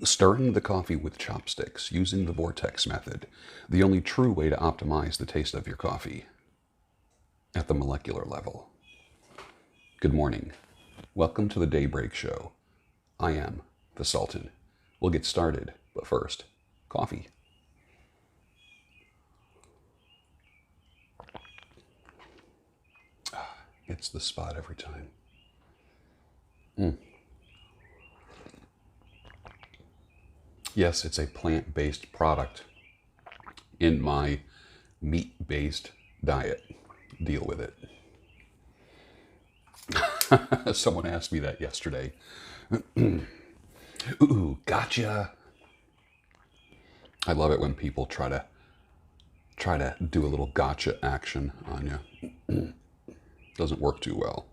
Stirring the coffee with chopsticks using the vortex method, the only true way to optimize the taste of your coffee at the molecular level. Good morning. Welcome to the Daybreak Show. I am the Sultan. We'll get started, but first, coffee. It's the spot every time. Yes, it's a plant-based product in my meat-based diet. Deal with it. Someone asked me that yesterday. Ooh, gotcha. I love it when people try to do a little gotcha action on you. Doesn't work too well.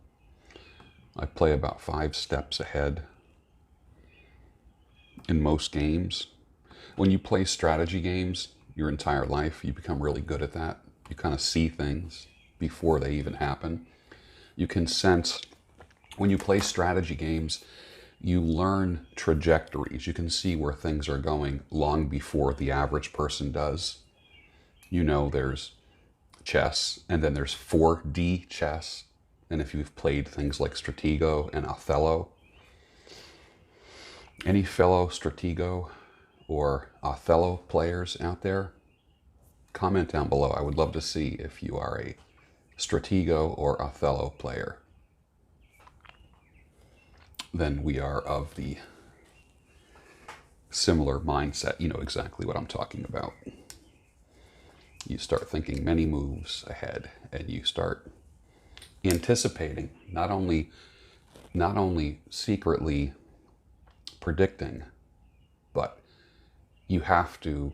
I play about 5 steps ahead in most games. When you play strategy games your entire life, you become really good at that. You kind of see things before they even happen. You can sense, when you play strategy games, you learn trajectories. You can see where things are going long before the average person does. You know, there's chess, and then there's 4D chess. And if you've played things like Stratego and Othello, any fellow Stratego or Othello players out there, comment down below. I would love to see if you are a Stratego or Othello player. Then we are of the similar mindset. You know exactly what I'm talking about. You start thinking many moves ahead, and you start anticipating, not only secretly predicting, but you have to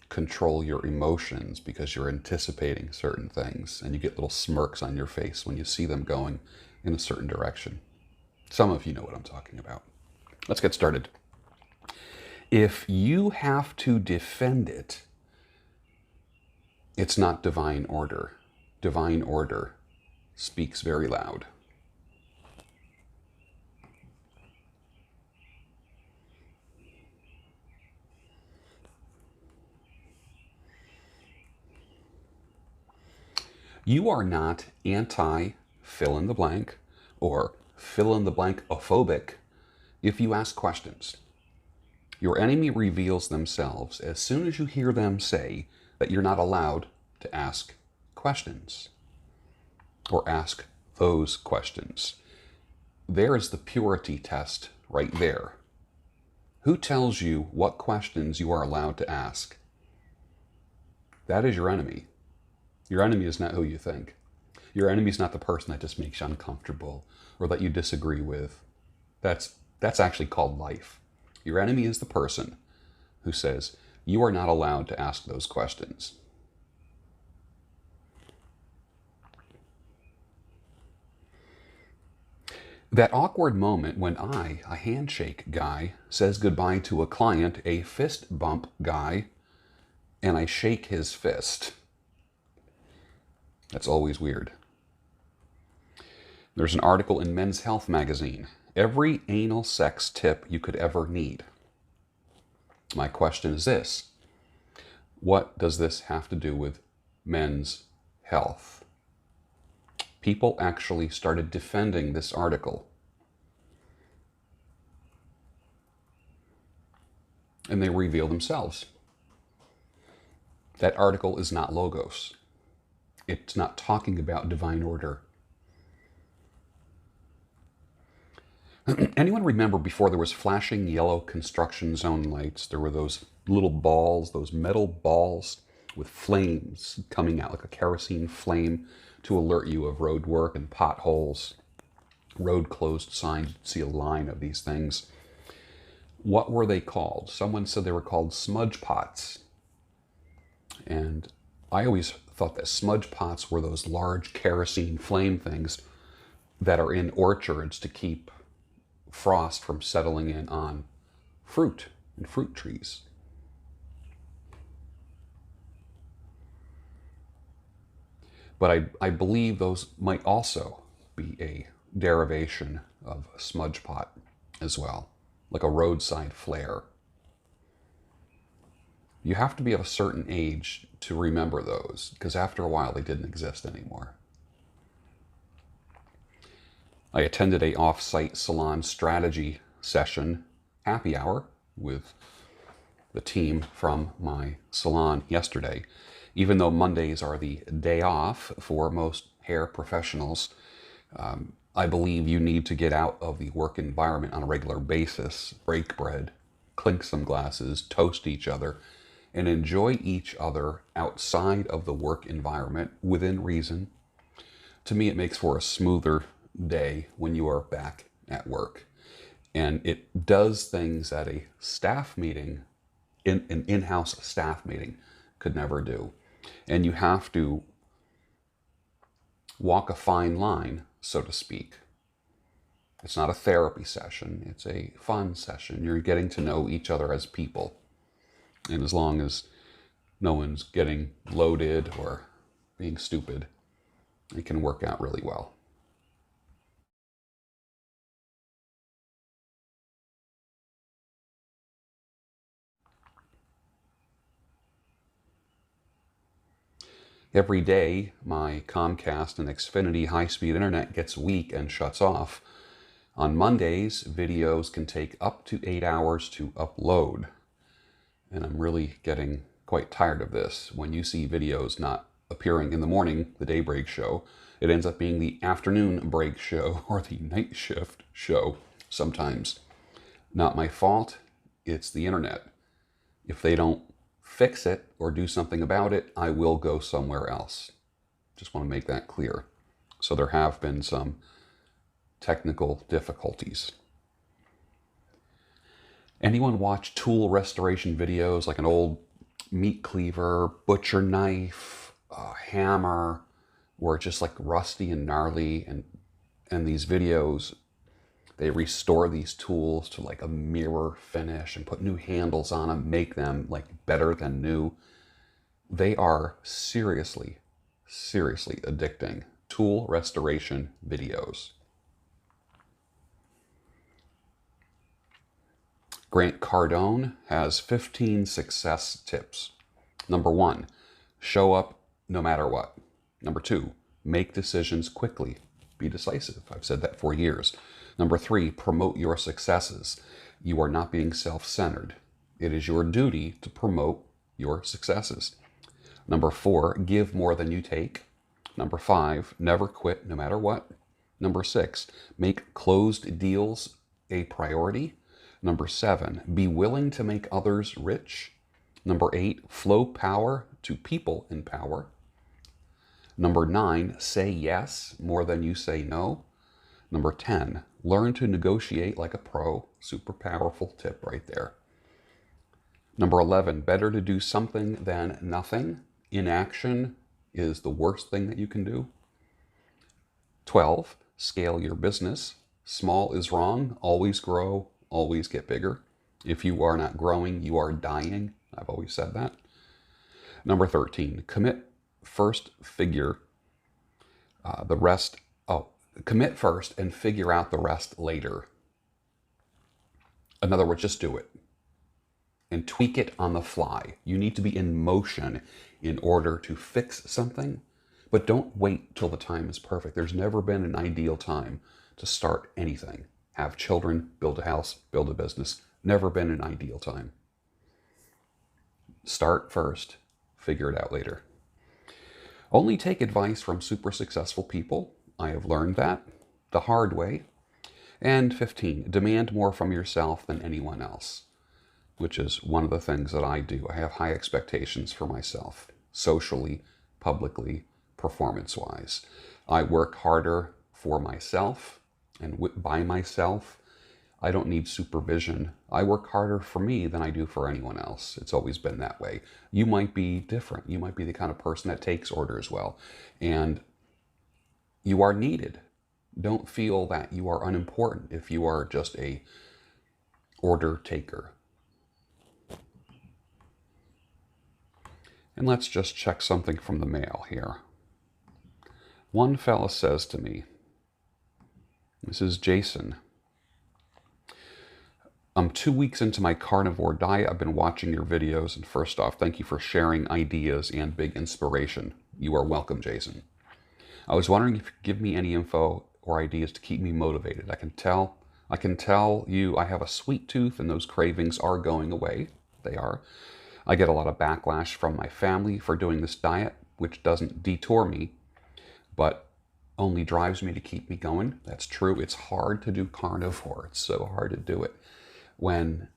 control your emotions because you're anticipating certain things, and you get little smirks on your face when you see them going in a certain direction. Some of you know what I'm talking about. Let's get started. If you have to defend it, it's not divine order. Divine order speaks very loud. You are not anti-fill in the blank or fill in the blank ophobic if you ask questions. Your enemy reveals themselves as soon as you hear them say that you're not allowed to ask questions or ask those questions. There is the purity test right there. Who tells you what questions you are allowed to ask? That is your enemy. Your enemy is not who you think. Your enemy is not the person that just makes you uncomfortable or that you disagree with. That's actually called life. Your enemy is the person who says, you are not allowed to ask those questions. That awkward moment when I, a handshake guy, says goodbye to a client, a fist bump guy, and I shake his fist. That's always weird. There's an article in Men's Health magazine. Every anal sex tip you could ever need. My question is this. What does this have to do with men's health? People actually started defending this article. And they reveal themselves. That article is not logos. It's not talking about divine order. Anyone remember before there was flashing yellow construction zone lights, there were those little balls, those metal balls with flames coming out like a kerosene flame to alert you of road work and potholes, road closed signs. You'd see a line of these things. What were they called? Someone said they were called smudge pots. And I always thought that smudge pots were those large kerosene flame things that are in orchards to keep frost from settling in on fruit and fruit trees. But I believe those might also be a derivation of a smudge pot as well, like a roadside flare You have to be of a certain age to remember those, because after a while they didn't exist anymore. I attended a off-site salon strategy session happy hour with the team from my salon yesterday. Even though Mondays are the day off for most hair professionals, I believe you need to get out of the work environment on a regular basis, break bread, clink some glasses, toast each other, and enjoy each other outside of the work environment within reason. To me, it makes for a smoother day when you are back at work. And it does things that a staff meeting, an in-house staff meeting, could never do. And you have to walk a fine line, so to speak. It's not a therapy session, it's a fun session. You're getting to know each other as people. And as long as no one's getting loaded or being stupid, it can work out really well. Every day, my Comcast and Xfinity high-speed internet gets weak and shuts off. On Mondays, videos can take up to 8 hours to upload. And I'm really getting quite tired of this. When you see videos not appearing in the morning, the daybreak show, it ends up being the afternoon break show or the night shift show sometimes. Not my fault, it's the internet. If they don't fix it or do something about it, I will go somewhere else. Just want to make that clear. So there have been some technical difficulties. Anyone watch tool restoration videos like an old meat cleaver, butcher knife, hammer, where it's just like rusty and gnarly, and these videos, they restore these tools to like a mirror finish and put new handles on them, make them like better than new. They are seriously, seriously addicting. Tool restoration videos. Grant Cardone has 15 success tips. Number 1, show up no matter what. Number 2, make decisions quickly. Be decisive. I've said that for years. Number 3, promote your successes. You are not being self-centered. It is your duty to promote your successes. Number 4, give more than you take. Number 5, never quit no matter what. Number 6, make closed deals a priority. Number 7, be willing to make others rich. Number 8, flow power to people in power. Number 9, say yes more than you say no. Number 10, learn to negotiate like a pro. Super powerful tip right there. Number 11, better to do something than nothing. Inaction is the worst thing that you can do. 12, scale your business. Small is wrong. Always grow, always get bigger. If you are not growing, you are dying. I've always said that. Number 13, commit first, figure the rest. Commit first and figure out the rest later. In other words, just do it and tweak it on the fly. You need to be in motion in order to fix something, but don't wait till the time is perfect. There's never been an ideal time to start anything. Have children, build a house, build a business. Never been an ideal time. Start first, figure it out later. Only take advice from super successful people. I have learned that the hard way. And 15, demand more from yourself than anyone else, which is one of the things that I do. I have high expectations for myself, socially, publicly, performance-wise. I work harder for myself and by myself. I don't need supervision. I work harder for me than I do for anyone else. It's always been that way. You might be different. You might be the kind of person that takes orders well, and you are needed. Don't feel that you are unimportant if you are just a order taker. And let's just check something from the mail here. One fella says to me, this is Jason, I'm 2 weeks into my carnivore diet. I've been watching your videos, and first off, thank you for sharing ideas and big inspiration. You are welcome, Jason. I was wondering if you could give me any info or ideas to keep me motivated. I can tell you I have a sweet tooth and those cravings are going away. They are. I get a lot of backlash from my family for doing this diet, which doesn't detour me, but only drives me to keep me going. That's true. It's hard to do carnivore. It's so hard to do it when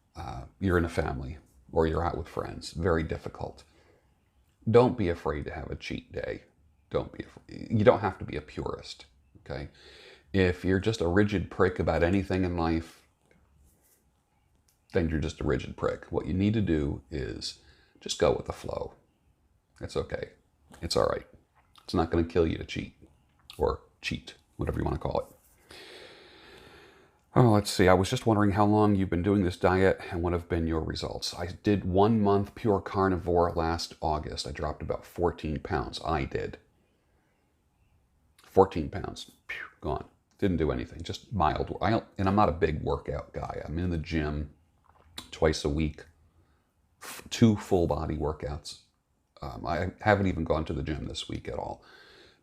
you're in a family or you're out with friends. Very difficult. Don't be afraid to have a cheat day. You don't have to be a purist, okay? If you're just a rigid prick about anything in life, then you're just a rigid prick. What you need to do is just go with the flow. It's okay. It's all right. It's not going to kill you to cheat, or cheat, whatever you want to call it. Oh, let's see. I was just wondering how long you've been doing this diet and what have been your results. I did 1 month pure carnivore last August. I dropped about 14 pounds. I did. 14 pounds. Phew, gone. Didn't do anything. Just mild. And I'm not a big workout guy. I'm in the gym twice a week. 2 full body workouts. I haven't even gone to the gym this week at all.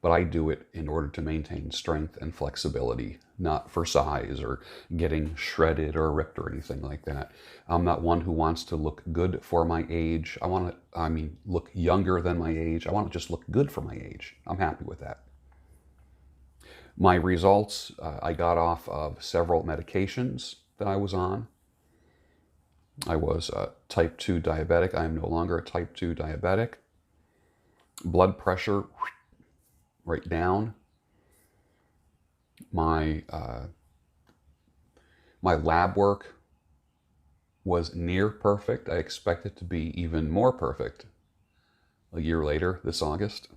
But I do it in order to maintain strength and flexibility, not for size or getting shredded or ripped or anything like that. I'm not one who wants to look good for my age. Look younger than my age. I want to just look good for my age. I'm happy with that. My results, I got off of several medications that I was on. I was type 2 diabetic. I am no longer a type 2 diabetic. Blood pressure, right down. My lab work was near perfect. I expect it to be even more perfect a year later, this August.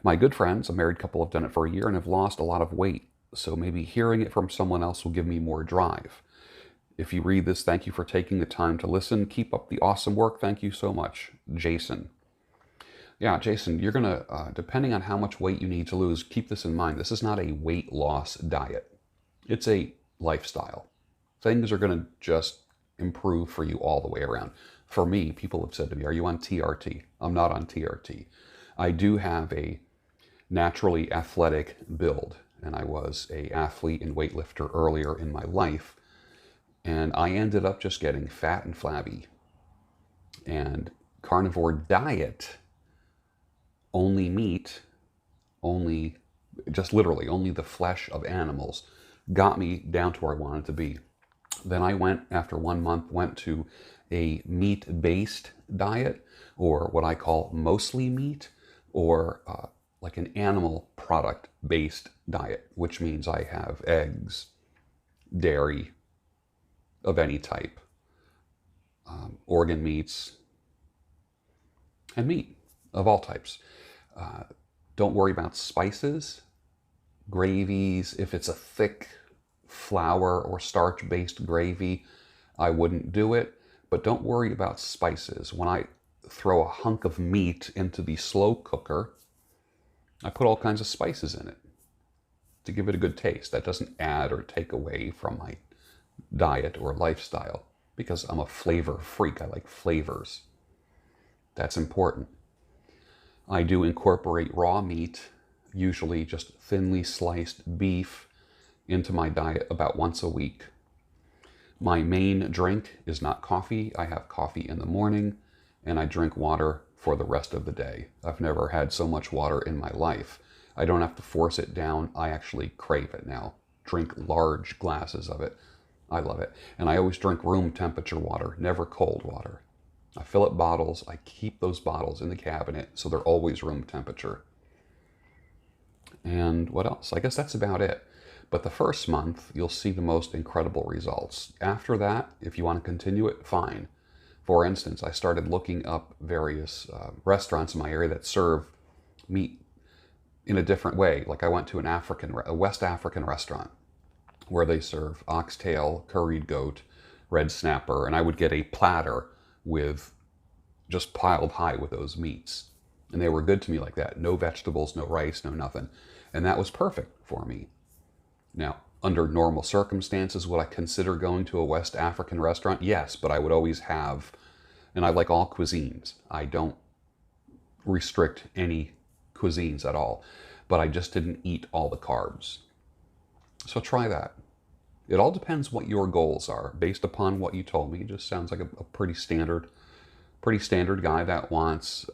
My good friends, a married couple, have done it for a year and have lost a lot of weight. So maybe hearing it from someone else will give me more drive. If you read this, thank you for taking the time to listen. Keep up the awesome work. Thank you so much, Jason. Yeah, Jason, you're going to, depending on how much weight you need to lose, keep this in mind. This is not a weight loss diet. It's a lifestyle. Things are going to just improve for you all the way around. For me, people have said to me, are you on TRT? I'm not on TRT. I do have a naturally athletic build, and I was an athlete and weightlifter earlier in my life, and I ended up just getting fat and flabby. And carnivore diet, only meat, just literally only the flesh of animals, got me down to where I wanted to be. Then I went, after 1 month, went to a meat-based diet, or what I call mostly meat, or like an animal product-based diet, which means I have eggs, dairy of any type, organ meats, and meat of all types. Don't worry about spices, gravies. If it's a thick flour or starch-based gravy, I wouldn't do it. But don't worry about spices. When I throw a hunk of meat into the slow cooker, I put all kinds of spices in it to give it a good taste. That doesn't add or take away from my diet or lifestyle, because I'm a flavor freak. I like flavors. That's important. I do incorporate raw meat, usually just thinly sliced beef, into my diet about once a week. My main drink is not coffee. I have coffee in the morning, and I drink water for the rest of the day. I've never had so much water in my life. I don't have to force it down. I actually crave it now. Drink large glasses of it. I love it. And I always drink room temperature water, never cold water. I fill up bottles. I keep those bottles in the cabinet so they're always room temperature. And what else? I guess that's about it. But the first month, you'll see the most incredible results. After that, if you want to continue it, fine. For instance, I started looking up various restaurants in my area that serve meat in a different way. Like I went to a West African restaurant where they serve oxtail, curried goat, red snapper, and I would get a platter with just piled high with those meats. And they were good to me like that. No vegetables, no rice, no nothing. And that was perfect for me. Now, Under normal circumstances, would I consider going to a West African restaurant? Yes, but I would always have, and I like all cuisines. I don't restrict any cuisines at all, but I just didn't eat all the carbs. So try that. It all depends what your goals are. Based upon what you told me, it just sounds like a pretty standard guy that wants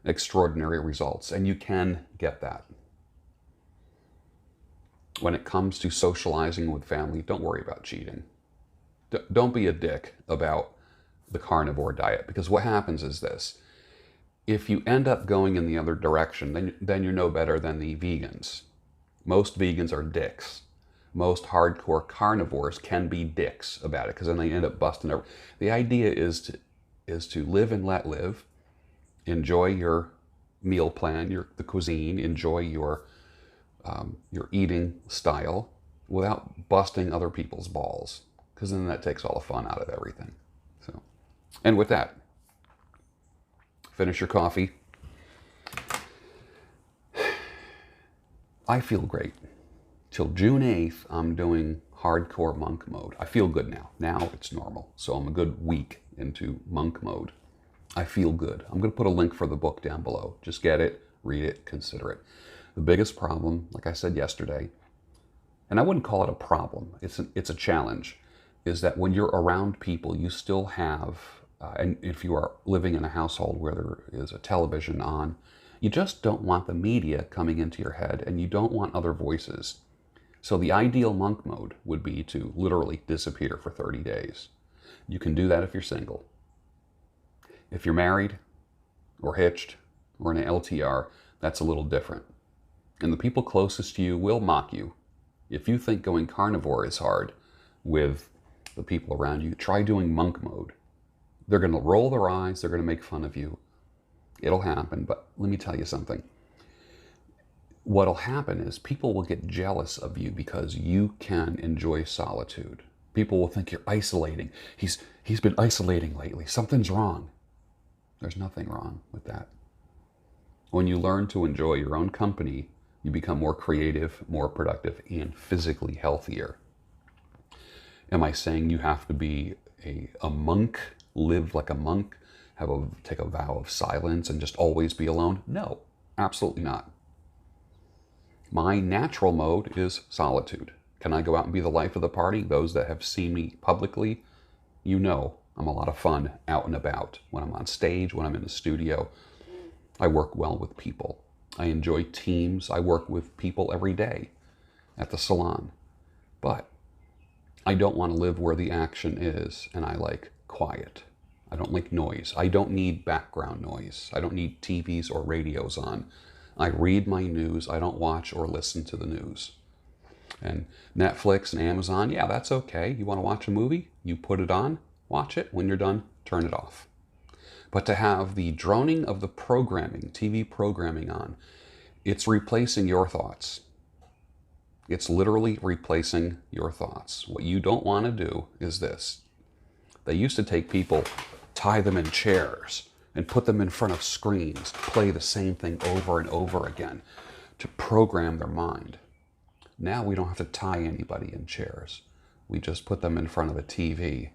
extraordinary results, and you can get that. When it comes to socializing with family, don't worry about cheating. Don't be a dick about the carnivore diet, because what happens is this. If you end up going in the other direction, then you're no better than the vegans. Most vegans are dicks. Most hardcore carnivores can be dicks about it, because then they end up busting over. The idea is to live and let live. Enjoy your meal plan, the cuisine, enjoy your eating style without busting other people's balls, because then that takes all the fun out of everything. So, and with that, finish your coffee. I feel great. Till June 8th, I'm doing hardcore monk mode. I feel good now. Now it's normal. So I'm a good week into monk mode. I feel good. I'm going to put a link for the book down below. Just get it, read it, consider it. The biggest problem, like I said yesterday, and I wouldn't call it a problem, it's a challenge, is that when you're around people, you still have, and if you are living in a household where there is a television on, you just don't want the media coming into your head, and you don't want other voices. So the ideal monk mode would be to literally disappear for 30 days. You can do that if you're single. If you're married or hitched or in an LTR, that's a little different. And the people closest to you will mock you. If you think going carnivore is hard with the people around you, try doing monk mode. They're going to roll their eyes. They're going to make fun of you. It'll happen. But let me tell you something. What'll happen is people will get jealous of you because you can enjoy solitude. People will think you're isolating. He's been isolating lately. Something's wrong. There's nothing wrong with that. When you learn to enjoy your own company, you become more creative, more productive, and physically healthier. Am I saying you have to be a monk, live like a monk, take a vow of silence and just always be alone? No, absolutely not. My natural mode is solitude. Can I go out and be the life of the party? Those that have seen me publicly, you know I'm a lot of fun out and about. When I'm on stage, when I'm in the studio, I work well with people. I enjoy teams. I work with people every day at the salon. But I don't want to live where the action is, and I like quiet. I don't like noise. I don't need background noise. I don't need TVs or radios on. I read my news. I don't watch or listen to the news. And Netflix and Amazon, yeah, that's okay. You want to watch a movie? You put it on, watch it. When you're done, turn it off. But to have the droning of the programming, TV programming on, it's replacing your thoughts. It's literally replacing your thoughts. What you don't want to do is this. They used to take people, tie them in chairs, and put them in front of screens, play the same thing over and over again to program their mind. Now we don't have to tie anybody in chairs. We just put them in front of a TV,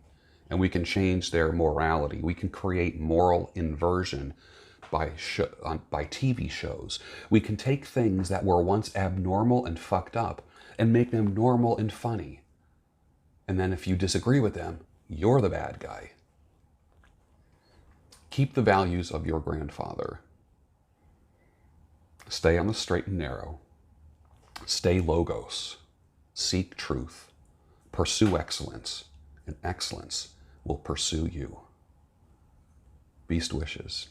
and we can change their morality. We can create moral inversion by TV shows. We can take things that were once abnormal and fucked up and make them normal and funny. And then if you disagree with them, you're the bad guy. Keep the values of your grandfather. Stay on the straight and narrow. Stay logos. Seek truth. Pursue excellence. And excellence will pursue you. Beast wishes.